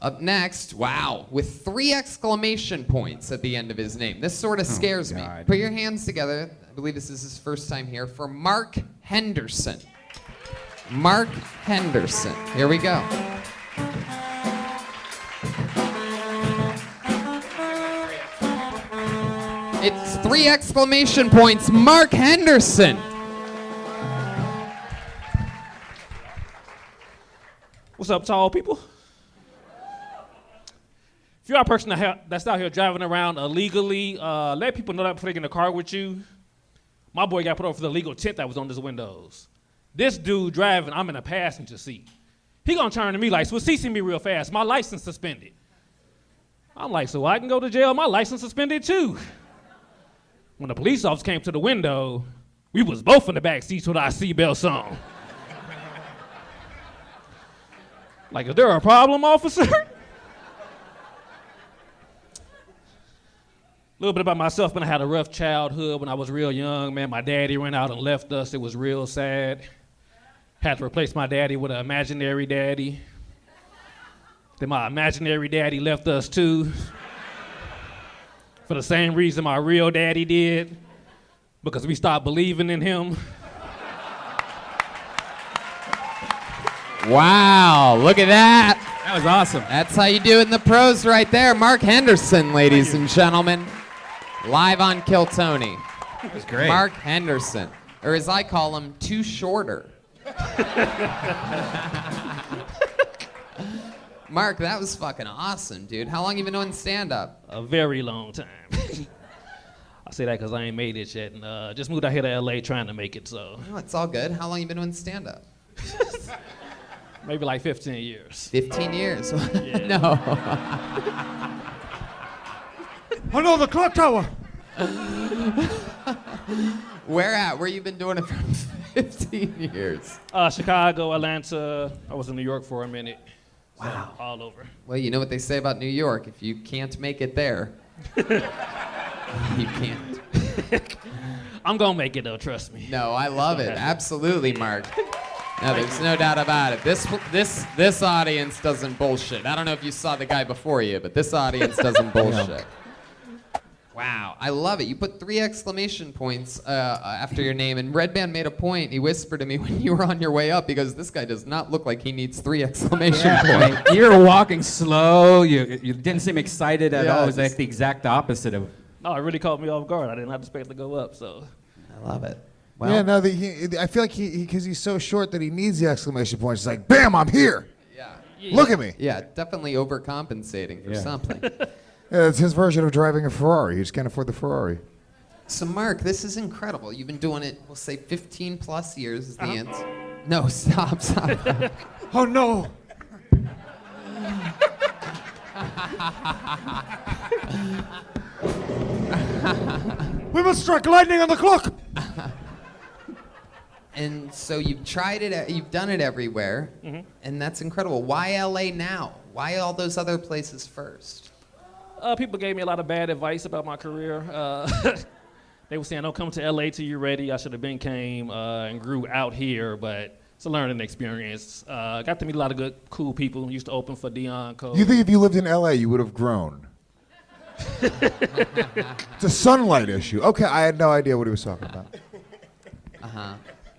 Up next, wow, with 3 exclamation points at the end of his name. This sort of scares me. Put your hands together. I believe this is his first time here for Marc Henderson. Marc Henderson. Here we go. It's 3 exclamation points. Marc Henderson. What's up, tall people? If you're a person that's out here driving around illegally, let people know that before they get in the car with you. My boy got put over for the illegal tint that was on his windows. This dude driving, I'm in the passenger seat. He gonna turn to me like, so CC me real fast. My license suspended. I'm like, so I can go to jail? My license suspended too. When the police officer came to the window, we was both in the back seats with our seatbelts on. Like, is there a problem, officer? A little bit about myself, man. I had a rough childhood when I was real young, man. My daddy ran out and left us. It was real sad. Had to replace my daddy with an imaginary daddy. Then my imaginary daddy left us too. For the same reason my real daddy did, because we stopped believing in him. Wow, look at that. That was awesome. That's how you do it in the pros right there. Marc Henderson, ladies and gentlemen. Live on Kill Tony. That was great. Marc Henderson, or as I call him, Too Shorter. Marc, that was fucking awesome, dude. How long you been doing stand-up? A very long time. I say that because I ain't made it yet, and just moved out here to LA trying to make it, so. No, it's all good. How long you been doing stand-up? Maybe like 15 years. 15 years? Yeah. No. Oh no, the clock tower! Where at? Where you been doing it for 15 years? Chicago, Atlanta. I was in New York for a minute. Wow. So, all over. Well, you know what they say about New York. If you can't make it there, you can't. I'm gonna make it though, trust me. No, I love it. Absolutely, Marc. No, there's no doubt about it. This audience doesn't bullshit. I don't know if you saw the guy before you, but this audience doesn't bullshit. Wow, I love it. You put 3 exclamation points after your name, and Red Band made a point. He whispered to me when you were on your way up, because this guy does not look like he needs 3 exclamation points. You were walking slow. You didn't seem excited at Yeah, all. It was like the exact opposite of. No, it really caught me off guard. I didn't expect it to go up, so. I love it. Well, Yeah, no, I feel like because he's so short that he needs the exclamation points. It's like, bam, I'm here. yeah. Look at me. Yeah, definitely overcompensating for something. Yeah, it's his version of driving a Ferrari. He just can't afford the Ferrari. So, Marc, this is incredible. You've been doing it, we'll say 15 plus years is the answer. No, stop. Oh no! We must strike lightning on the clock! And so you've tried it, you've done it everywhere, and that's incredible. Why LA now? Why all those other places first? People gave me a lot of bad advice about my career. They were saying, don't come to LA till you're ready. I should have came and grew out here, but it's a learning experience. Got to meet a lot of good, cool people. Used to open for Dion Cole. You think if you lived in LA, you would have grown? It's a sunlight issue. Okay, I had no idea what he was talking about.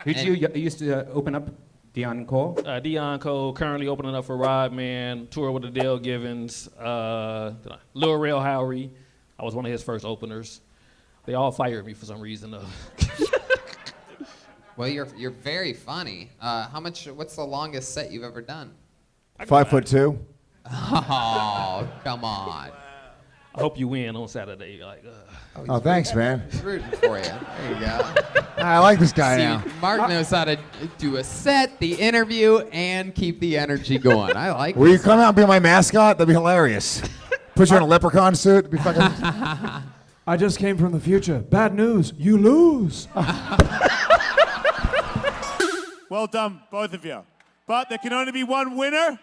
Who'd you used to open up? Dion Cole? Dion Cole, currently opening up for Rodman, tour with Adele Givens, Lil Rel Howery. I was one of his first openers. They all fired me for some reason, though. Well, you're very funny. What's the longest set you've ever done? 5'2". Oh, come on. I hope you win on Saturday. You're like, Oh, thanks, man. He's rooting for you. There you go. I like this guy now. Marc knows how to do a set, the interview, and keep the energy going. I like Will you this. come out and be my mascot? That'd be hilarious. Put you in a leprechaun suit. It'd be fucking. I just came from the future. Bad news, you lose. Well done, both of you. But there can only be one winner.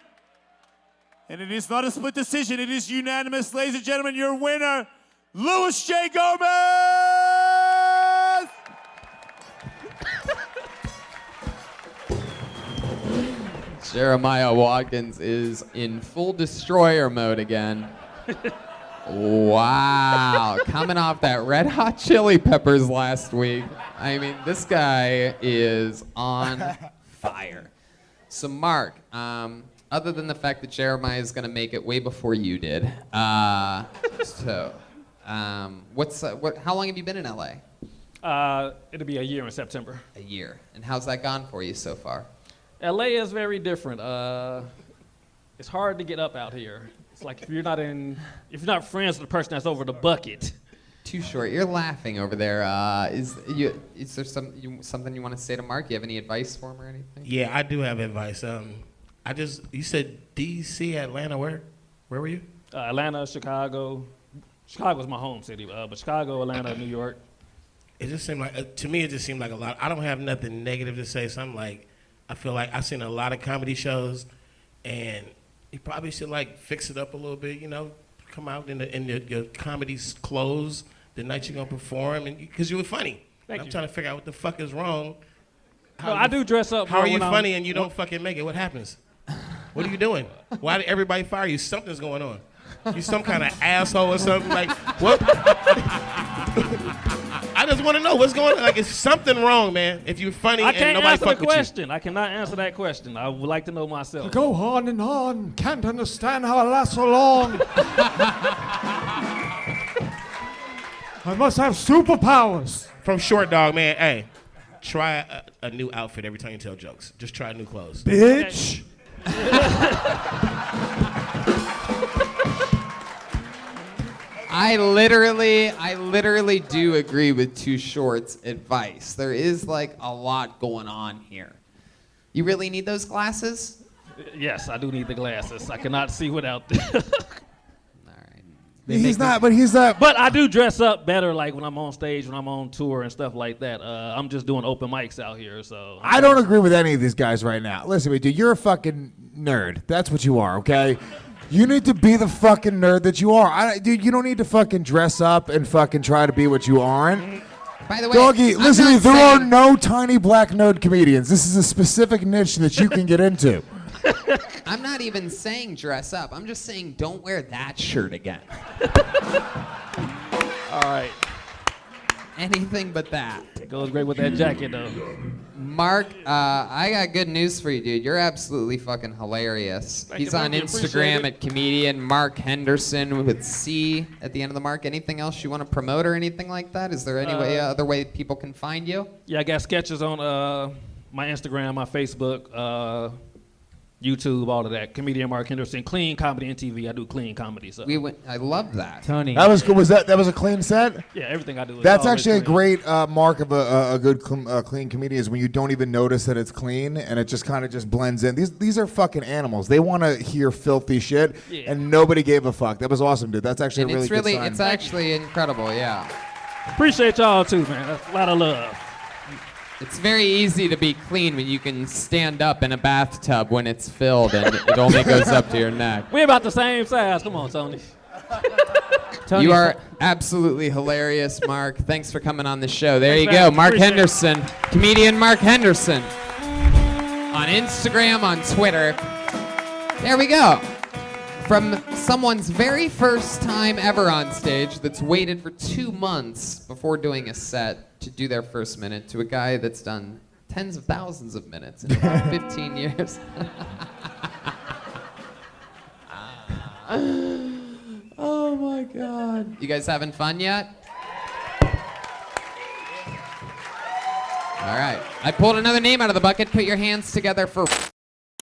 And it is not a split decision. It is unanimous. Ladies and gentlemen, your winner, Luis J. Gomez! Jeremiah Watkins is in full destroyer mode again. Wow, coming off that Red Hot Chili Peppers last week. I mean, this guy is on fire. So, Mark, other than the fact that Jeremiah is going to make it way before you did, how long have you been in LA? It'll be a year in September. A year. And how's that gone for you so far? LA is very different. It's hard to get up out here. It's like if you're not friends with the person that's over the bucket. Too short. You're laughing over there. Is there something you want to say to Mark? You have any advice for him or anything? Yeah, I do have advice. You said D.C., Atlanta, where were you? Atlanta, Chicago. Chicago's my home city, but Chicago, Atlanta, New York. It just seemed like, to me, it just seemed like a lot. I don't have nothing negative to say, so I feel like I've seen a lot of comedy shows, and you probably should fix it up a little bit, come out in your comedy's clothes the night you're gonna perform, and because you were funny. I'm trying to figure out what the fuck is wrong. I do dress up. How are you funny and you don't fucking make it? What happens? What are you doing? Why did everybody fire you? Something's going on. You some kind of asshole or something? What? I just want to know what's going on. Is something wrong, man? If you're funny and nobody fuck with question. I cannot answer that question. I would like to know myself. Go on and on. Can't understand how it lasts so long. I must have superpowers. From Short Dog, man. Hey, try a new outfit every time you tell jokes. Just try new clothes. Bitch. I literally do agree with Too Short's advice. There is a lot going on here. You really need those glasses? Yes, I do need the glasses. I cannot see without them. All right. He's not. But I do dress up better when I'm on stage, when I'm on tour and stuff like that. I'm just doing open mics out here, so. I don't agree with any of these guys right now. Listen to me, dude. You're a fucking nerd. That's what you are, okay? You need to be the fucking nerd that you are. Dude, you don't need to fucking dress up and fucking try to be what you aren't. By the way, Doggy, listen to me. There are no tiny black nerd comedians. This is a specific niche that you can get into. I'm not even saying dress up. I'm just saying don't wear that shirt again. All right. Anything but that. It goes great with that jacket, though. Mark, I got good news for you, dude. You're absolutely fucking hilarious. He's on Instagram at comedian Marc Henderson with C at the end of the Mark. Anything else you want to promote or anything like that? Is there any other way people can find you? Yeah, I got sketches on my Instagram, my Facebook, YouTube, all of that. Comedian Marc Henderson, clean comedy and TV. I do clean comedy. So I love that. Tony. That was good. That was a clean set? yeah, everything I do. That's always actually a clean. great mark of a good clean comedian is when you don't even notice that it's clean and it just kind of just blends in. These are fucking animals. They want to hear filthy shit, and nobody gave a fuck. That was awesome, dude. That's actually a really good sign. It's actually incredible, yeah. Appreciate y'all too, man. That's a lot of love. It's very easy to be clean when you can stand up in a bathtub when it's filled and it only goes up to your neck. We're about the same size. Come on, Tony. You are absolutely hilarious, Mark. Thanks for coming on the show. There you go, Marc Henderson, comedian Marc Henderson. On Instagram, on Twitter. There we go. From someone's very first time ever on stage that's waited for 2 months before doing a set to do their first minute to a guy that's done tens of thousands of minutes in about 15 years. Oh my God. You guys having fun yet? All right. I pulled another name out of the bucket. Put your hands together for